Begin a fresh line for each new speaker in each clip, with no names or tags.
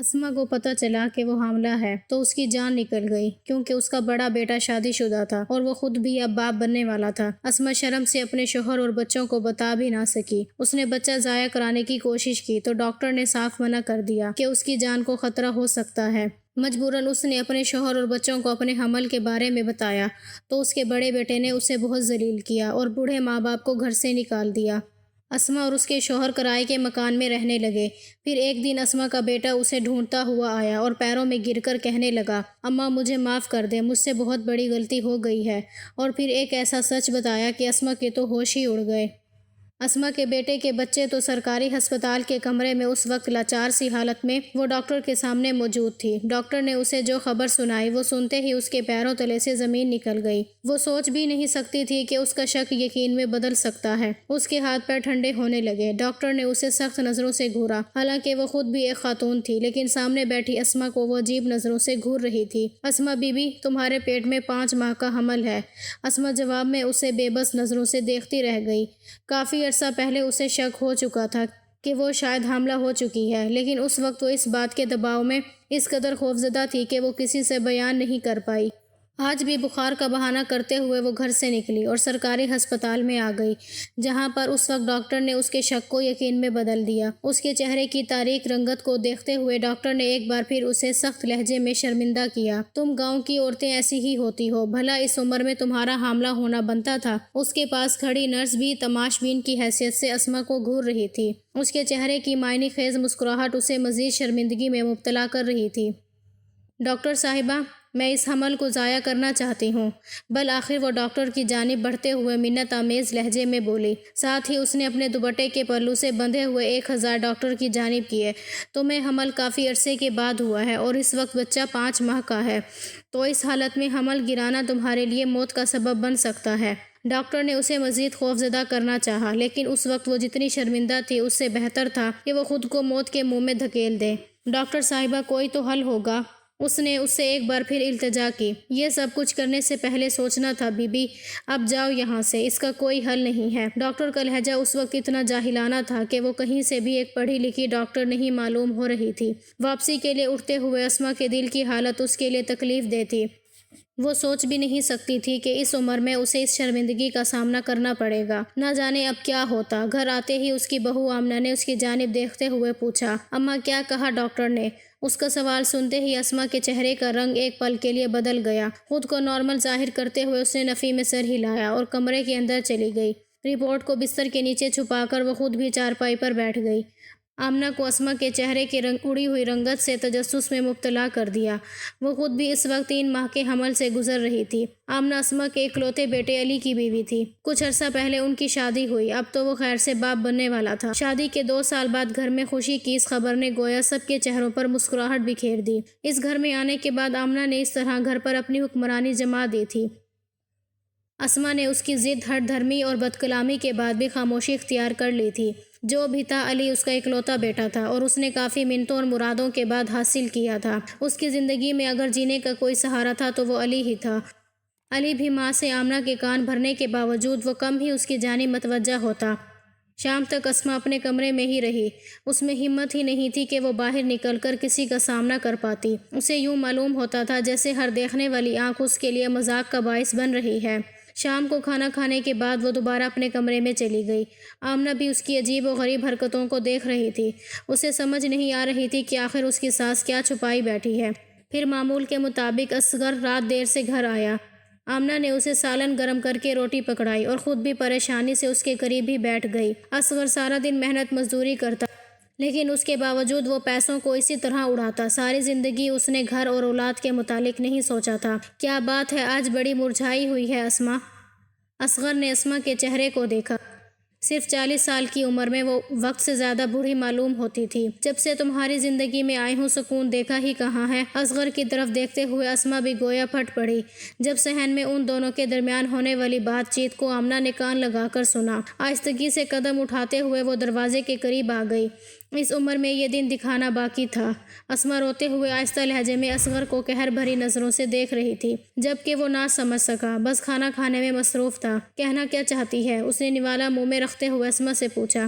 اسما کو پتہ چلا کہ وہ حاملہ ہے تو اس کی جان نکل گئی، کیونکہ اس کا بڑا بیٹا شادی شدہ تھا اور وہ خود بھی اب باپ بننے والا تھا۔ اسما شرم سے اپنے شوہر اور بچوں کو بتا بھی نہ سکی۔ اس نے بچہ ضائع کرانے کی کوشش کی تو ڈاکٹر نے صاف منع کر دیا کہ اس کی جان کو خطرہ ہو سکتا ہے۔ مجبوراً اس نے اپنے شوہر اور بچوں کو اپنے حمل کے بارے میں بتایا تو اس کے بڑے بیٹے نے اسے بہت ذلیل کیا اور بوڑھے ماں باپ کو گھر سے نکال دیا۔ اسما اور اس کے شوہر کرائے کے مکان میں رہنے لگے۔ پھر ایک دن اسما کا بیٹا اسے ڈھونڈتا ہوا آیا اور پیروں میں گر کر کہنے لگا، اماں مجھے معاف کر دیں، مجھ سے بہت بڑی غلطی ہو گئی ہے، اور پھر ایک ایسا سچ بتایا کہ اسما کے تو ہوش ہی اڑ گئے۔ اسما کے بیٹے کے بچے تو سرکاری ہسپتال کے کمرے میں اس وقت لاچار سی حالت میں وہ ڈاکٹر کے سامنے موجود تھی۔ ڈاکٹر نے اسے جو خبر سنائی وہ سنتے ہی اس کے پیروں تلے سے زمین نکل گئی۔ وہ سوچ بھی نہیں سکتی تھی کہ اس کا شک یقین میں بدل سکتا ہے۔ اس کے ہاتھ پیر ٹھنڈے ہونے لگے۔ ڈاکٹر نے اسے سخت نظروں سے گھورا، حالانکہ وہ خود بھی ایک خاتون تھی، لیکن سامنے بیٹھی اسما کو وہ عجیب نظروں سے گھور رہی تھی۔ اسما بی بی، تمہارے پیٹ میں 5 ماہ کا حمل ہے۔ اسما جواب میں اسے بے بس نظروں سے دیکھتی رہ گئی۔ کافی عرصہ پہلے اسے شک ہو چکا تھا کہ وہ شاید حاملہ ہو چکی ہے، لیکن اس وقت وہ اس بات کے دباؤ میں اس قدر خوفزدہ تھی کہ وہ کسی سے بیان نہیں کر پائی۔ آج بھی بخار کا بہانہ کرتے ہوئے وہ گھر سے نکلی اور سرکاری ہسپتال میں آ گئی، جہاں پر اس وقت ڈاکٹر نے اس کے شک کو یقین میں بدل دیا۔ اس کے چہرے کی تاریک رنگت کو دیکھتے ہوئے ڈاکٹر نے ایک بار پھر اسے سخت لہجے میں شرمندہ کیا۔ تم گاؤں کی عورتیں ایسی ہی ہوتی ہو، بھلا اس عمر میں تمہارا حاملہ ہونا بنتا تھا؟ اس کے پاس کھڑی نرس بھی تماش بین کی حیثیت سے اسما کو گھور رہی تھی۔ اس کے چہرے کی معنی خیز مسکراہٹ اسے مزید شرمندگی میں مبتلا کر رہی تھی۔ ڈاکٹر صاحبہ، میں اس حمل کو ضائع کرنا چاہتی ہوں۔ بالآخر وہ ڈاکٹر کی جانب بڑھتے ہوئے منت آمیز لہجے میں بولی۔ ساتھ ہی اس نے اپنے دوپٹے کے پلو سے بندھے ہوئے 1000 ڈاکٹر کی جانب کیے۔ تمہیں حمل کافی عرصے کے بعد ہوا ہے اور اس وقت بچہ 5 ماہ کا ہے، تو اس حالت میں حمل گرانا تمہارے لیے موت کا سبب بن سکتا ہے۔ ڈاکٹر نے اسے مزید خوفزدہ کرنا چاہا، لیکن اس وقت وہ جتنی شرمندہ تھی اس سے بہتر تھا کہ وہ خود کو موت کے منہ میں دھکیل دے۔ ڈاکٹر صاحبہ، کوئی تو حل ہوگا؟ اس نے اس سے ایک بار پھر التجا کی۔ یہ سب کچھ کرنے سے پہلے سوچنا تھا بی بی، اب جاؤ یہاں سے، اس کا کوئی حل نہیں ہے۔ ڈاکٹر کا لہجہ اس وقت اتنا جاہلانہ تھا کہ وہ کہیں سے بھی ایک پڑھی لکھی ڈاکٹر نہیں معلوم ہو رہی تھی۔ واپسی کے لیے اٹھتے ہوئے اسما کے دل کی حالت اس کے لیے تکلیف دہ تھی۔ وہ سوچ بھی نہیں سکتی تھی کہ اس عمر میں اسے اس شرمندگی کا سامنا کرنا پڑے گا۔ نہ جانے اب کیا ہوتا۔ گھر آتے ہی اس کی بہو آمنہ نے اس کی جانب دیکھتے ہوئے پوچھا، اماں کیا کہا ڈاکٹر نے؟ اس کا سوال سنتے ہی اسما کے چہرے کا رنگ ایک پل کے لیے بدل گیا۔ خود کو نارمل ظاہر کرتے ہوئے اس نے نفی میں سر ہلایا اور کمرے کے اندر چلی گئی۔ رپورٹ کو بستر کے نیچے چھپا کر وہ خود بھی چارپائی پر بیٹھ گئی۔ آمنہ کو اسما کے چہرے کی اڑی ہوئی رنگت سے تجسس میں مبتلا کر دیا۔ وہ خود بھی اس وقت 3 ماہ کے حمل سے گزر رہی تھی۔ آمنہ اسما کے اکلوتے بیٹے علی کی بیوی تھی۔ کچھ عرصہ پہلے ان کی شادی ہوئی، اب تو وہ خیر سے باپ بننے والا تھا۔ شادی کے 2 سال بعد گھر میں خوشی کی اس خبر نے گویا سب کے چہروں پر مسکراہٹ بکھیر دی۔ اس گھر میں آنے کے بعد آمنہ نے اس طرح گھر پر اپنی حکمرانی جما دی تھی۔ اسما نے اس کی ضد، ہٹ دھرمی اور بد کلامی کے بعد بھی خاموشی اختیار کر لی تھی۔ جو بھی تھا، علی اس کا اکلوتا بیٹا تھا اور اس نے کافی منتوں اور مرادوں کے بعد حاصل کیا تھا۔ اس کی زندگی میں اگر جینے کا کوئی سہارا تھا تو وہ علی ہی تھا۔ علی بھی ماں سے آمنہ کے کان بھرنے کے باوجود وہ کم ہی اس کی جانب متوجہ ہوتا۔ شام تک اسما اپنے کمرے میں ہی رہی۔ اس میں ہمت ہی نہیں تھی کہ وہ باہر نکل کر کسی کا سامنا کر پاتی۔ اسے یوں معلوم ہوتا تھا جیسے ہر دیکھنے والی آنکھ اس کے لیے مذاق کا باعث بن رہی ہے۔ شام کو کھانا کھانے کے بعد وہ دوبارہ اپنے کمرے میں چلی گئی۔ آمنہ بھی اس کی عجیب و غریب حرکتوں کو دیکھ رہی تھی۔ اسے سمجھ نہیں آ رہی تھی کہ آخر اس کی ساس کیا چھپائی بیٹھی ہے۔ پھر معمول کے مطابق اصغر رات دیر سے گھر آیا۔ آمنہ نے اسے سالن گرم کر کے روٹی پکڑائی اور خود بھی پریشانی سے اس کے قریب ہی بیٹھ گئی۔ اصغر سارا دن محنت مزدوری کرتا، لیکن اس کے باوجود وہ پیسوں کو اسی طرح اڑاتا۔ ساری زندگی اس نے گھر اور اولاد کے متعلق نہیں سوچا تھا۔ کیا بات ہے، آج بڑی مرجھائی ہوئی ہے اسما؟ اصغر نے اسما کے چہرے کو دیکھا۔ صرف 40 سال کی عمر میں وہ وقت سے زیادہ بوڑھی معلوم ہوتی تھی۔ جب سے تمہاری زندگی میں آئی ہوں سکون دیکھا ہی کہاں ہے؟ اصغر کی طرف دیکھتے ہوئے اسما بھی گویا پھٹ پڑی۔ جب صحن میں ان دونوں کے درمیان ہونے والی بات چیت کو آمنہ نے کان لگا کر سنا۔ آہستگی سے قدم اٹھاتے ہوئے وہ دروازے کے قریب آ گئی۔ اس عمر میں یہ دن دکھانا باقی تھا۔ اسما روتے ہوئے آہستہ لہجے میں اصغر کو قہر بھری نظروں سے دیکھ رہی تھی، جبکہ وہ نہ سمجھ سکا، بس کھانا کھانے میں مصروف تھا۔ کہنا کیا چاہتی ہے؟ اس نے نوالہ منہ میں رکھتے ہوئے اسما سے پوچھا۔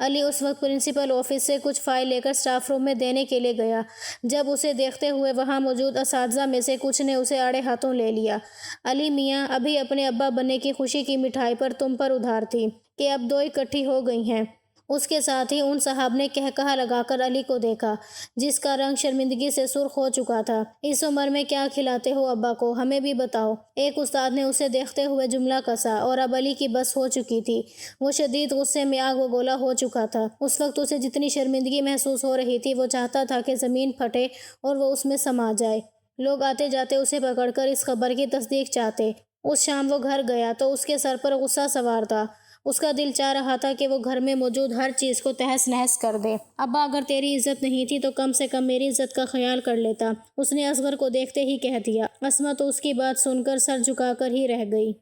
علی اس وقت پرنسپل آفس سے کچھ فائل لے کر اسٹاف روم میں دینے کے لیے گیا۔ جب اسے دیکھتے ہوئے وہاں موجود اساتذہ میں سے کچھ نے اسے آڑے ہاتھوں لے لیا۔ علی میاں، ابھی اپنے ابا بننے کی خوشی کی مٹھائی پر تم پر ادھار تھی کہ اب دو اکٹھی ہو گئی ہیں۔ اس کے ساتھ ہی ان صاحب نے کہا لگا کر علی کو دیکھا، جس کا رنگ شرمندگی سے سرخ ہو چکا تھا۔ اس عمر میں کیا کھلاتے ہو ابا کو، ہمیں بھی بتاؤ۔ ایک استاد نے اسے دیکھتے ہوئے جملہ کسا، اور اب علی کی بس ہو چکی تھی۔ وہ شدید غصے میں آگ و گولا ہو چکا تھا۔ اس وقت اسے جتنی شرمندگی محسوس ہو رہی تھی، وہ چاہتا تھا کہ زمین پھٹے اور وہ اس میں سما جائے۔ لوگ آتے جاتے اسے پکڑ کر اس خبر کی تصدیق چاہتے۔ اس شام وہ گھر گیا تو اس کے سر پر غصہ سوار تھا۔ اس کا دل چاہ رہا تھا کہ وہ گھر میں موجود ہر چیز کو تہس نہس کر دے۔ ابا، اگر تیری عزت نہیں تھی تو کم سے کم میری عزت کا خیال کر لیتا، اس نے اصغر کو دیکھتے ہی کہہ دیا۔ اسما تو اس کی بات سن کر سر جھکا کر ہی رہ گئی۔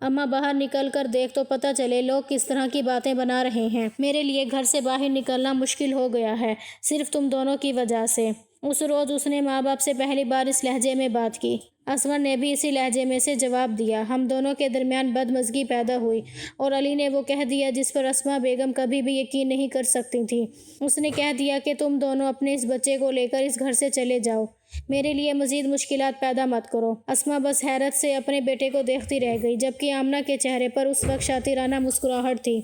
اماں، باہر نکل کر دیکھ تو پتہ چلے لوگ کس طرح کی باتیں بنا رہے ہیں۔ میرے لیے گھر سے باہر نکلنا مشکل ہو گیا ہے، صرف تم دونوں کی وجہ سے۔ اس روز اس نے ماں باپ سے پہلی بار اس لہجے میں بات کی۔ اصغر نے بھی اسی لہجے میں سے جواب دیا۔ ہم دونوں کے درمیان بدمزگی پیدا ہوئی اور علی نے وہ کہہ دیا جس پر اسما بیگم کبھی بھی یقین نہیں کر سکتی تھی۔ اس نے کہہ دیا کہ تم دونوں اپنے اس بچے کو لے کر اس گھر سے چلے جاؤ، میرے لیے مزید مشکلات پیدا مت کرو۔ اسما بس حیرت سے اپنے بیٹے کو دیکھتی رہ گئی، جبکہ آمنہ کے چہرے پر اس وقت شاطرانہ مسکراہٹ تھی۔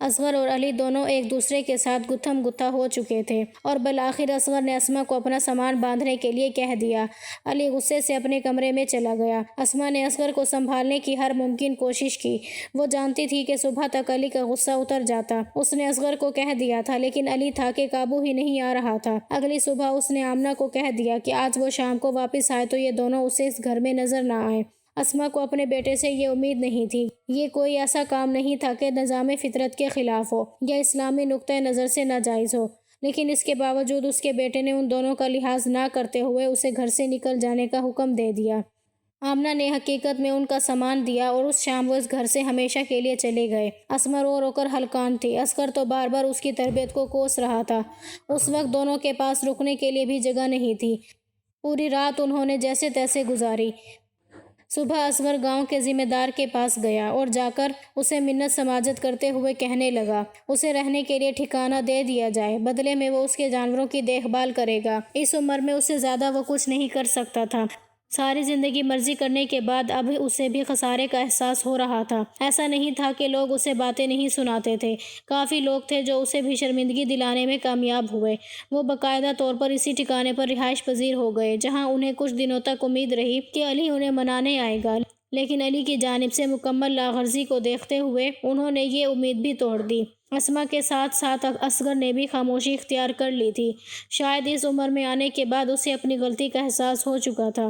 اصغر اور علی دونوں ایک دوسرے کے ساتھ گتھم گتھا ہو چکے تھے، اور بالآخر اصغر نے اسما کو اپنا سامان باندھنے کے لیے کہہ دیا۔ علی غصے سے اپنے کمرے میں چلا گیا۔ اسما نے اصغر کو سنبھالنے کی ہر ممکن کوشش کی۔ وہ جانتی تھی کہ صبح تک علی کا غصہ اتر جاتا۔ اس نے اصغر کو کہہ دیا تھا، لیکن علی تھا کہ قابو ہی نہیں آ رہا تھا۔ اگلی صبح اس نے آمنہ کو کہہ دیا کہ آج وہ شام کو واپس آئے تو یہ دونوں اسے اس گھر میں نظر نہ آئیں۔ اسما کو اپنے بیٹے سے یہ امید نہیں تھی۔ یہ کوئی ایسا کام نہیں تھا کہ نظام فطرت کے خلاف ہو یا اسلامی نقطۂ نظر سے ناجائز ہو، لیکن اس کے باوجود اس کے بیٹے نے ان دونوں کا لحاظ نہ کرتے ہوئے اسے گھر سے نکل جانے کا حکم دے دیا۔ آمنہ نے حقیقت میں ان کا سامان دیا اور اس شام وہ اس گھر سے ہمیشہ کے لیے چلے گئے۔ اسما رو رو کر ہلکان تھی۔ اصغر تو بار بار اس کی تربیت کو کوس رہا تھا۔ اس وقت دونوں کے پاس رکنے کے لیے بھی جگہ نہیں تھی۔ پوری رات انہوں نے جیسے تیسے گزاری۔ صبح اصغر گاؤں کے ذمہ دار کے پاس گیا اور جا کر اسے منت سماجت کرتے ہوئے کہنے لگا اسے رہنے کے لیے ٹھکانہ دے دیا جائے، بدلے میں وہ اس کے جانوروں کی دیکھ بھال کرے گا۔ اس عمر میں اس سے زیادہ وہ کچھ نہیں کر سکتا تھا۔ ساری زندگی مرضی کرنے کے بعد اب اسے بھی خسارے کا احساس ہو رہا تھا۔ ایسا نہیں تھا کہ لوگ اسے باتیں نہیں سناتے تھے، کافی لوگ تھے جو اسے بھی شرمندگی دلانے میں کامیاب ہوئے۔ وہ باقاعدہ طور پر اسی ٹھکانے پر رہائش پذیر ہو گئے جہاں انہیں کچھ دنوں تک امید رہی کہ علی انہیں منانے آئے گا، لیکن علی کی جانب سے مکمل لاغرضی کو دیکھتے ہوئے انہوں نے یہ امید بھی توڑ دی۔ اسما کے ساتھ ساتھ اصغر نے بھی خاموشی اختیار کر لی تھی۔ شاید اس عمر میں آنے کے بعد اسے اپنی غلطی کا احساس ہو چکا تھا۔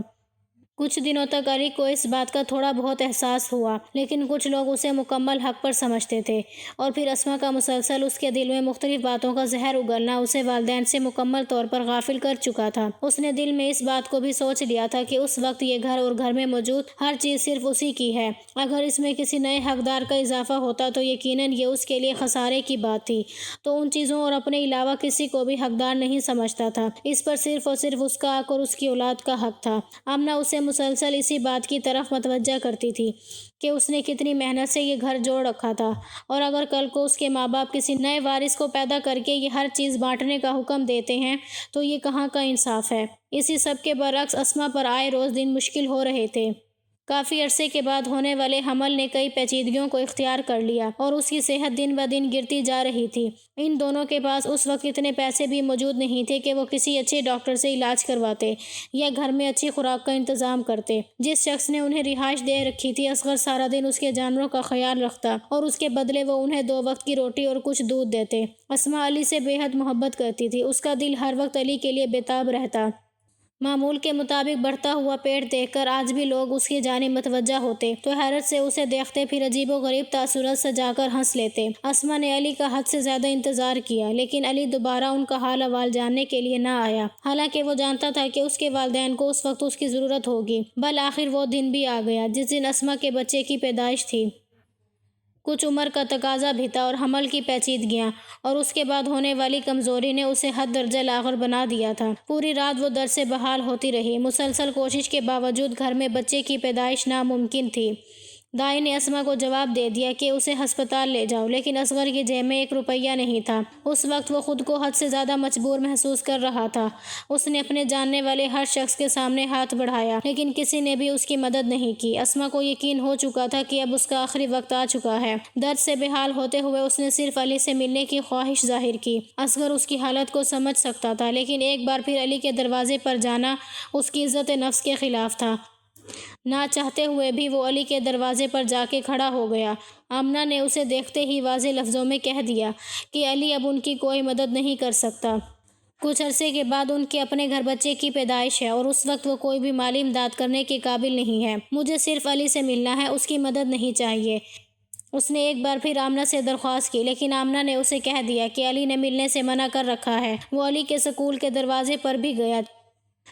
کچھ دنوں تک علی کو اس بات کا تھوڑا بہت احساس ہوا، لیکن کچھ لوگ اسے مکمل حق پر سمجھتے تھے، اور پھر اسما کا مسلسل اس کے دل میں مختلف باتوں کا زہر اگلنا اسے والدین سے مکمل طور پر غافل کر چکا تھا۔ اس نے دل میں اس بات کو بھی سوچ لیا تھا کہ اس وقت یہ گھر اور گھر میں موجود ہر چیز صرف اسی کی ہے۔ اگر اس میں کسی نئے حقدار کا اضافہ ہوتا تو یقیناً یہ اس کے لیے خسارے کی بات تھی۔ تو ان چیزوں اور اپنے علاوہ کسی کو بھی حقدار نہیں سمجھتا تھا۔ اس پر صرف اور صرف اس کا حق اور اس کی اولاد کا حق تھا۔ آمنہ اسے مسلسل اسی بات کی طرف متوجہ کرتی تھی کہ اس نے کتنی محنت سے یہ گھر جوڑ رکھا تھا، اور اگر کل کو اس کے ماں باپ کسی نئے وارث کو پیدا کر کے یہ ہر چیز بانٹنے کا حکم دیتے ہیں تو یہ کہاں کا انصاف ہے۔ اسی سب کے برعکس اسما پر آئے روز دن مشکل ہو رہے تھے۔ کافی عرصے کے بعد ہونے والے حمل نے کئی پیچیدگیوں کو اختیار کر لیا اور اس کی صحت دن بدن گرتی جا رہی تھی۔ ان دونوں کے پاس اس وقت اتنے پیسے بھی موجود نہیں تھے کہ وہ کسی اچھے ڈاکٹر سے علاج کرواتے یا گھر میں اچھی خوراک کا انتظام کرتے۔ جس شخص نے انہیں رہائش دے رکھی تھی، اصغر سارا دن اس کے جانوروں کا خیال رکھتا اور اس کے بدلے وہ انہیں 2 وقت کی روٹی اور کچھ دودھ دیتے۔ اسما علی سے بے حد محبت کرتی تھی۔ اس کا دل ہر وقت علی کے لیے بےتاب رہتا۔ معمول کے مطابق بڑھتا ہوا پیٹ دیکھ کر آج بھی لوگ اس کی جانب متوجہ ہوتے تو حیرت سے اسے دیکھتے، پھر عجیب و غریب تاثرات سجا کر ہنس لیتے۔ اسما نے علی کا حد سے زیادہ انتظار کیا، لیکن علی دوبارہ ان کا حال احوال جاننے کے لیے نہ آیا، حالانکہ وہ جانتا تھا کہ اس کے والدین کو اس وقت اس کی ضرورت ہوگی۔ بالآخر وہ دن بھی آ گیا جس دن اسما کے بچے کی پیدائش تھی۔ کچھ عمر کا تقاضا بھی تھا اور حمل کی پیچیدگیاں اور اس کے بعد ہونے والی کمزوری نے اسے حد درجہ لاغر بنا دیا تھا۔ پوری رات وہ درد سے بحال ہوتی رہی۔ مسلسل کوشش کے باوجود گھر میں بچے کی پیدائش ناممکن تھی۔ دائی نے اسما کو جواب دے دیا کہ اسے ہسپتال لے جاؤ، لیکن اصغر کی جیب میں 1 روپیہ نہیں تھا۔ اس وقت وہ خود کو حد سے زیادہ مجبور محسوس کر رہا تھا۔ اس نے اپنے جاننے والے ہر شخص کے سامنے ہاتھ بڑھایا، لیکن کسی نے بھی اس کی مدد نہیں کی۔ اسما کو یقین ہو چکا تھا کہ اب اس کا آخری وقت آ چکا ہے۔ درد سے بے حال ہوتے ہوئے اس نے صرف علی سے ملنے کی خواہش ظاہر کی۔ اصغر اس کی حالت کو سمجھ سکتا تھا، لیکن ایک بار پھر علی کے دروازے پر جانا اس کی عزت نفس کے خلاف تھا۔ نہ چاہتے ہوئے بھی وہ علی کے دروازے پر جا کے کھڑا ہو گیا۔ آمنہ نے اسے دیکھتے ہی واضح لفظوں میں کہہ دیا کہ علی اب ان کی کوئی مدد نہیں کر سکتا۔ کچھ عرصے کے بعد ان کے اپنے گھر بچے کی پیدائش ہے اور اس وقت وہ کوئی بھی مالی امداد کرنے کے قابل نہیں ہے۔ مجھے صرف علی سے ملنا ہے، اس کی مدد نہیں چاہیے۔ اس نے ایک بار پھر آمنہ سے درخواست کی، لیکن آمنہ نے اسے کہہ دیا کہ علی نے ملنے سے منع کر رکھا ہے۔ وہ علی کے سکول کے دروازے پر بھی گیا۔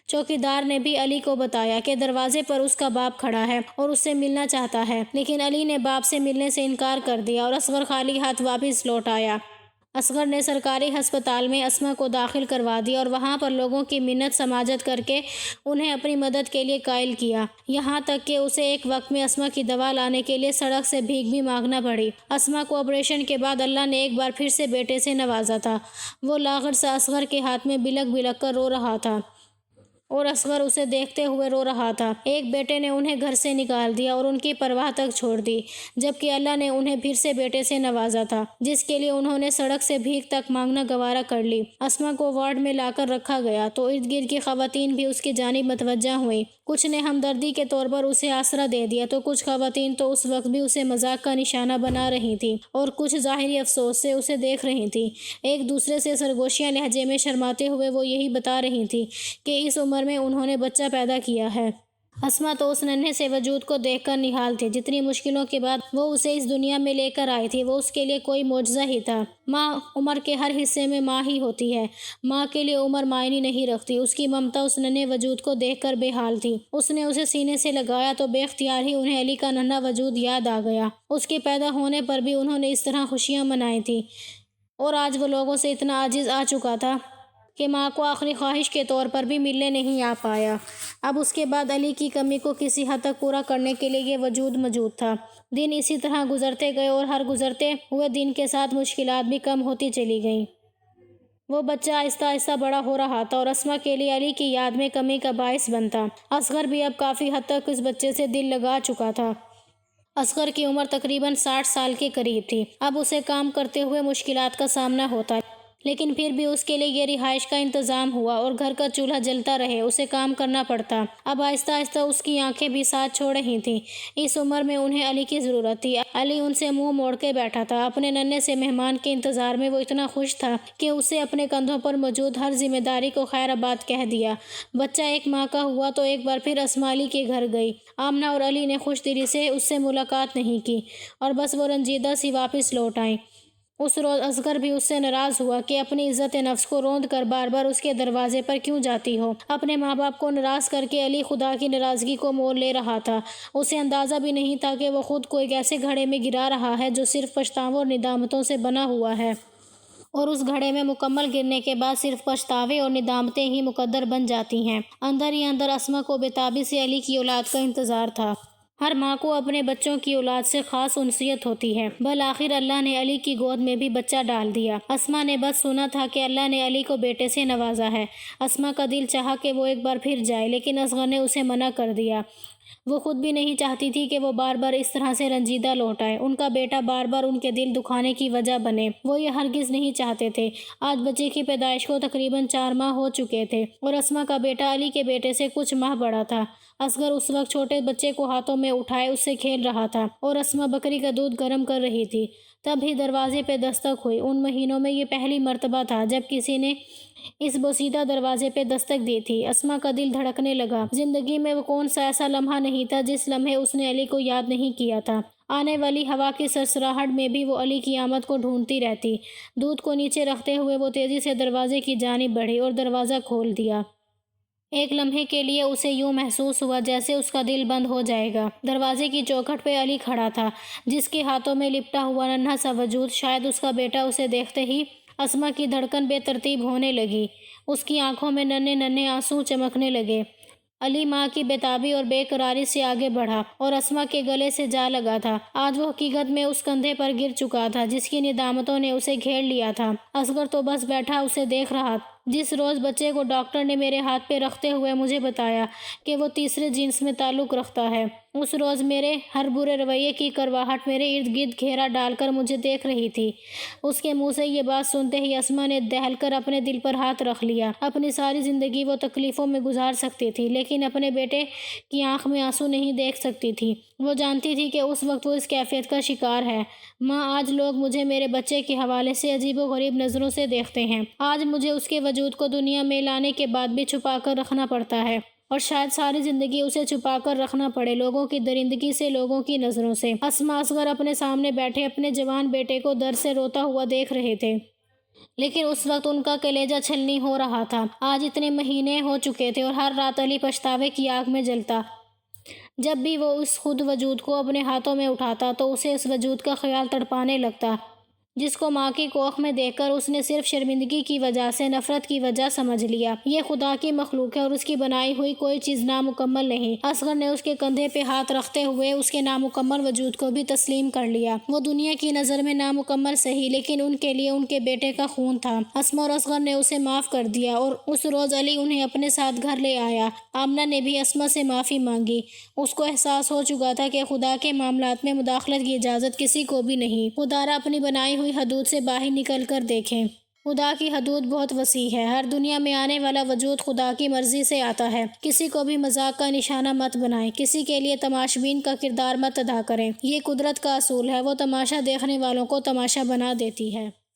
چوکیدار نے بھی علی کو بتایا کہ دروازے پر اس کا باپ کھڑا ہے اور اس سے ملنا چاہتا ہے، لیکن علی نے باپ سے ملنے سے انکار کر دیا اور اصغر خالی ہاتھ واپس لوٹ آیا۔ اصغر نے سرکاری ہسپتال میں اسما کو داخل کروا دیا اور وہاں پر لوگوں کی منت سماجت کر کے انہیں اپنی مدد کے لیے قائل کیا، یہاں تک کہ اسے ایک وقت میں اسما کی دوا لانے کے لیے سڑک سے بھیک بھی مانگنا پڑی۔ اسما کو آپریشن کے بعد اللہ نے ایک بار پھر سے بیٹے سے نوازا تھا۔ وہ لاغر سا اصغر کے ہاتھ میں بلک بلک کر رو رہا تھا اور اصغر اسے دیکھتے ہوئے رو رہا تھا۔ ایک بیٹے نے انہیں گھر سے نکال دیا اور ان کی پرواہ تک چھوڑ دی، جبکہ اللہ نے انہیں پھر سے بیٹے سے نوازا تھا، جس کے لیے انہوں نے سڑک سے بھیک تک مانگنا گوارا کر لی۔ اسما کو وارڈ میں لا کر رکھا گیا تو ارد گرد کی خواتین بھی اس کی جانب متوجہ ہوئیں۔ کچھ نے ہمدردی کے طور پر اسے آسرا دے دیا تو کچھ خواتین تو اس وقت بھی اسے مذاق کا نشانہ بنا رہی تھیں اور کچھ ظاہری افسوس سے اسے دیکھ رہی تھیں۔ ایک دوسرے سے سرگوشیاں لہجے میں شرماتے ہوئے وہ یہی بتا رہی تھیں کہ اس عمر میں انہوں نے بچہ پیدا کیا ہے۔ اسما تو اس ننھے سے وجود کو دیکھ کر نہال تھی۔ جتنی مشکلوں کے بعد وہ اسے اس دنیا میں لے کر آئی تھی، وہ اس کے لیے کوئی معجزہ ہی تھا۔ ماں عمر کے ہر حصے میں ماں ہی ہوتی ہے۔ ماں کے لیے عمر معنی نہیں رکھتی۔ اس کی ممتا اس ننھے وجود کو دیکھ کر بے حال تھی۔ اس نے اسے سینے سے لگایا تو بے اختیار ہی انہیں علی کا ننھا وجود یاد آ گیا۔ اس کے پیدا ہونے پر بھی انہوں نے اس طرح خوشیاں منائی تھیں، اور آج وہ لوگوں سے اتنا عاجز آ چکا تھا کہ ماں کو آخری خواہش کے طور پر بھی ملنے نہیں آ پایا۔ اب اس کے بعد علی کی کمی کو کسی حد تک پورا کرنے کے لیے یہ وجود موجود تھا۔ دن اسی طرح گزرتے گئے اور ہر گزرتے ہوئے دن کے ساتھ مشکلات بھی کم ہوتی چلی گئیں۔ وہ بچہ آہستہ آہستہ بڑا ہو رہا تھا اور اسما کے لیے علی کی یاد میں کمی کا باعث بنتا۔ اصغر بھی اب کافی حد تک اس بچے سے دل لگا چکا تھا۔ اصغر کی عمر تقریباً 60 سال کے قریب تھی۔ اب اسے کام کرتے ہوئے مشکلات کا سامنا ہوتا، لیکن پھر بھی اس کے لیے یہ رہائش کا انتظام ہوا اور گھر کا چولہا جلتا رہے، اسے کام کرنا پڑتا۔ اب آہستہ آہستہ اس کی آنکھیں بھی ساتھ چھوڑ رہی تھیں۔ اس عمر میں انہیں علی کی ضرورت تھی۔ علی ان سے منہ موڑ کے بیٹھا تھا۔ اپنے ننھے سے مہمان کے انتظار میں وہ اتنا خوش تھا کہ اسے اپنے کندھوں پر موجود ہر ذمہ داری کو خیر آباد کہہ دیا۔ بچہ 1 ماہ کا ہوا تو ایک بار پھر اسما علی کے گھر گئی۔ آمنہ اور علی نے خوش دلی سے اس سے ملاقات نہیں کی اور بس وہ رنجیدہ سی واپس لوٹ آئیں۔ اس روز اصغر بھی اس سے ناراض ہوا کہ اپنی عزت نفس کو روند کر بار بار اس کے دروازے پر کیوں جاتی ہو۔ اپنے ماں باپ کو ناراض کر کے علی خدا کی ناراضگی کو مول لے رہا تھا۔ اسے اندازہ بھی نہیں تھا کہ وہ خود کو ایک ایسے گھڑے میں گرا رہا ہے جو صرف پچھتاووں اور ندامتوں سے بنا ہوا ہے، اور اس گھڑے میں مکمل گرنے کے بعد صرف پچھتاوے اور ندامتیں ہی مقدر بن جاتی ہیں۔ اندر ہی اندر اسما کو بے-تابی سے علی کی اولاد کا انتظار تھا۔ ہر ماں کو اپنے بچوں کی اولاد سے خاص انسیت ہوتی ہے۔ بالآخر اللہ نے علی کی گود میں بھی بچہ ڈال دیا۔ اسما نے بس سنا تھا کہ اللہ نے علی کو بیٹے سے نوازا ہے۔ اسما کا دل چاہا کہ وہ ایک بار پھر جائے، لیکن اصغر نے اسے منع کر دیا۔ وہ خود بھی نہیں چاہتی تھی کہ وہ بار بار اس طرح سے رنجیدہ لوٹ آئے، ان کا بیٹا بار بار ان کے دل دکھانے کی وجہ بنے۔ وہ یہ ہرگز نہیں چاہتے تھے۔ آج بچے کی پیدائش کو تقریباً 4 ماہ ہو چکے تھے اور اسما کا بیٹا علی کے بیٹے سے کچھ ماہ بڑا تھا۔ اصغر اس وقت چھوٹے بچے کو ہاتھوں میں اٹھائے اس سے کھیل رہا تھا اور اسما بکری کا دودھ گرم کر رہی تھی۔ تب ہی دروازے پہ دستک ہوئی۔ ان مہینوں میں یہ پہلی مرتبہ تھا جب کسی نے اس بوسیدہ دروازے پہ دستک دی تھی۔ اسما کا دل دھڑکنے لگا۔ زندگی میں وہ کون سا ایسا لمحہ نہیں تھا جس لمحے اس نے علی کو یاد نہیں کیا تھا۔ آنے والی ہوا کی سرسراہٹ میں بھی وہ علی کی آمد کو ڈھونڈتی رہتی۔ دودھ کو نیچے رکھتے ہوئے وہ تیزی سے دروازے کی جانب بڑھی اور دروازہ کھول دیا۔ ایک لمحے کے لیے اسے یوں محسوس ہوا جیسے اس کا دل بند ہو جائے گا۔ دروازے کی چوکھٹ پہ علی کھڑا تھا، جس کے ہاتھوں میں لپٹا ہوا ننھا سا وجود، شاید اس کا بیٹا۔ اسے دیکھتے ہی اسما کی دھڑکن بے ترتیب ہونے لگی۔ اس کی آنکھوں میں ننھے ننھے آنسو چمکنے لگے۔ علی ماں کی بےتابی اور بے قراری سے آگے بڑھا اور اسما کے گلے سے جا لگا تھا۔ آج وہ حقیقت میں اس کندھے پر گر چکا تھا جس کی ندامتوں نے اسے گھیر لیا تھا۔ اصغر تو بس بیٹھا اسے دیکھ رہا تھا۔ جس روز بچے کو ڈاکٹر نے میرے ہاتھ پہ رکھتے ہوئے مجھے بتایا کہ وہ تیسرے جنس میں تعلق رکھتا ہے، اس روز میرے ہر برے رویے کی کرواہٹ میرے ارد گرد گھیرا ڈال کر مجھے دیکھ رہی تھی۔ اس کے منہ سے یہ بات سنتے ہی اسما نے دہل کر اپنے دل پر ہاتھ رکھ لیا۔ اپنی ساری زندگی وہ تکلیفوں میں گزار سکتی تھی لیکن اپنے بیٹے کی آنکھ میں آنسو نہیں دیکھ سکتی تھی۔ وہ جانتی تھی کہ اس وقت وہ اس کیفیت کا شکار ہے۔ ماں، آج لوگ مجھے میرے بچے کے حوالے سے عجیب و غریب نظروں سے دیکھتے ہیں۔ آج مجھے اس کے وجود کو دنیا میں لانے کے بعد بھی چھپا کر رکھنا پڑتا ہے اور شاید ساری زندگی اسے چھپا کر رکھنا پڑے، لوگوں کی درندگی سے، لوگوں کی نظروں سے۔ اسما اصغر اپنے سامنے بیٹھے اپنے جوان بیٹے کو درد سے روتا ہوا دیکھ رہے تھے، لیکن اس وقت ان کا کلیجہ چھلنی ہو رہا تھا۔ آج اتنے مہینے ہو چکے تھے اور ہر رات علی پچھتاوے کی آگ میں جلتا۔ جب بھی وہ اس خود وجود کو اپنے ہاتھوں میں اٹھاتا تو اسے اس وجود کا خیال تڑپانے لگتا جس کو ماں کی کوکھ میں دیکھ کر اس نے صرف شرمندگی کی وجہ سے، نفرت کی وجہ سمجھ لیا۔ یہ خدا کی مخلوق ہے اور اس کی بنائی ہوئی کوئی چیز نامکمل نہیں۔ اصغر نے اس کے کندھے پہ ہاتھ رکھتے ہوئے اس کے نامکمل وجود کو بھی تسلیم کر لیا۔ وہ دنیا کی نظر میں نامکمل سہی، لیکن ان کے لیے ان کے بیٹے کا خون تھا۔ اسما اور اصغر نے اسے معاف کر دیا اور اس روز علی انہیں اپنے ساتھ گھر لے آیا۔ آمنہ نے بھی اسما سے معافی مانگی۔ اس کو احساس ہو چکا تھا کہ خدا کے معاملات میں مداخلت کی اجازت کسی کو بھی نہیں۔ خدا را اپنی بنائی ہوئی حدود سے باہر نکل کر دیکھیں۔ خدا کی حدود بہت وسیع ہے۔ ہر دنیا میں آنے والا وجود خدا کی مرضی سے آتا ہے۔ کسی کو بھی مذاق کا نشانہ مت بنائیں، کسی کے لیے تماشبین کا کردار مت ادا کریں۔ یہ قدرت کا اصول ہے، وہ تماشا دیکھنے والوں کو تماشا بنا دیتی ہے۔